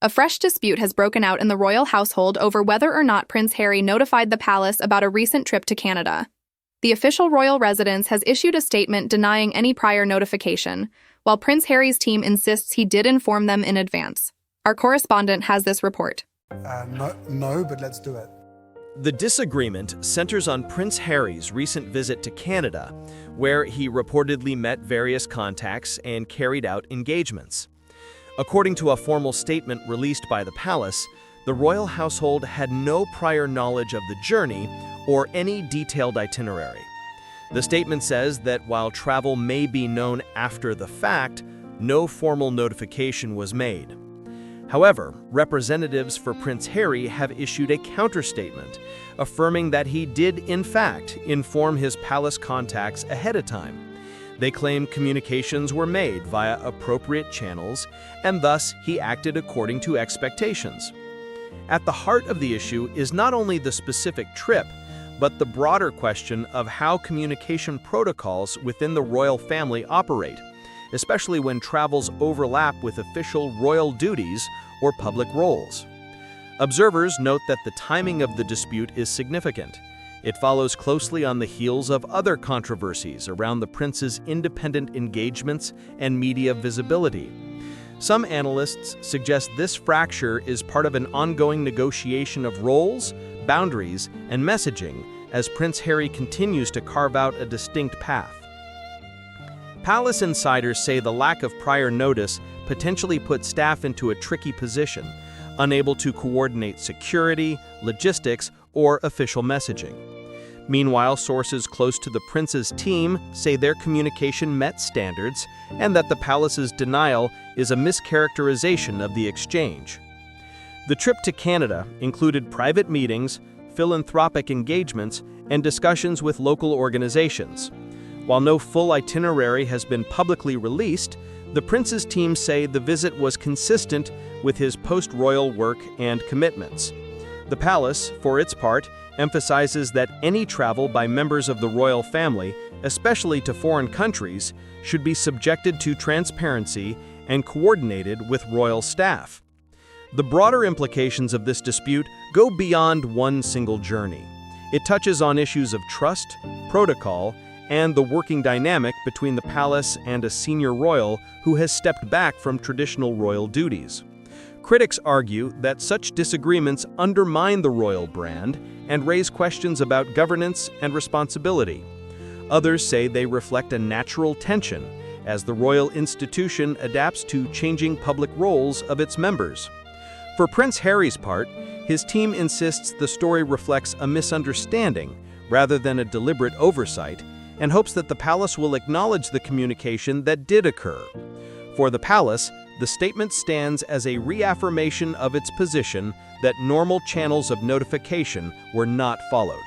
A fresh dispute has broken out in the royal household over whether or not Prince Harry notified the palace about a recent trip to Canada. The official royal residence has issued a statement denying any prior notification, while Prince Harry's team insists he did inform them in advance. Our correspondent has this report. No, but let's do it. The disagreement centers on Prince Harry's recent visit to Canada, where he reportedly met various contacts and carried out engagements. According to a formal statement released by the palace, the royal household had no prior knowledge of the journey or any detailed itinerary. The statement says that while travel may be known after the fact, no formal notification was made. However, representatives for Prince Harry have issued a counterstatement, affirming that he did, in fact, inform his palace contacts ahead of time. They claim communications were made via appropriate channels, and thus he acted according to expectations. At the heart of the issue is not only the specific trip, but the broader question of how communication protocols within the royal family operate, especially when travels overlap with official royal duties or public roles. Observers note that the timing of the dispute is significant. It follows closely on the heels of other controversies around the prince's independent engagements and media visibility. Some analysts suggest this fracture is part of an ongoing negotiation of roles, boundaries, and messaging as Prince Harry continues to carve out a distinct path. Palace insiders say the lack of prior notice potentially put staff into a tricky position, unable to coordinate security, logistics, or official messaging. Meanwhile, sources close to the prince's team say their communication met standards and that the palace's denial is a mischaracterization of the exchange. The trip to Canada included private meetings, philanthropic engagements, and discussions with local organizations. While no full itinerary has been publicly released, the prince's team say the visit was consistent with his post-royal work and commitments. The palace, for its part, emphasizes that any travel by members of the royal family, especially to foreign countries, should be subjected to transparency and coordinated with royal staff. The broader implications of this dispute go beyond one single journey. It touches on issues of trust, protocol, and the working dynamic between the palace and a senior royal who has stepped back from traditional royal duties. Critics argue that such disagreements undermine the royal brand and raise questions about governance and responsibility. Others say they reflect a natural tension as the royal institution adapts to changing public roles of its members. For Prince Harry's part, his team insists the story reflects a misunderstanding rather than a deliberate oversight, and hopes that the palace will acknowledge the communication that did occur. For the palace, the statement stands as a reaffirmation of its position that normal channels of notification were not followed.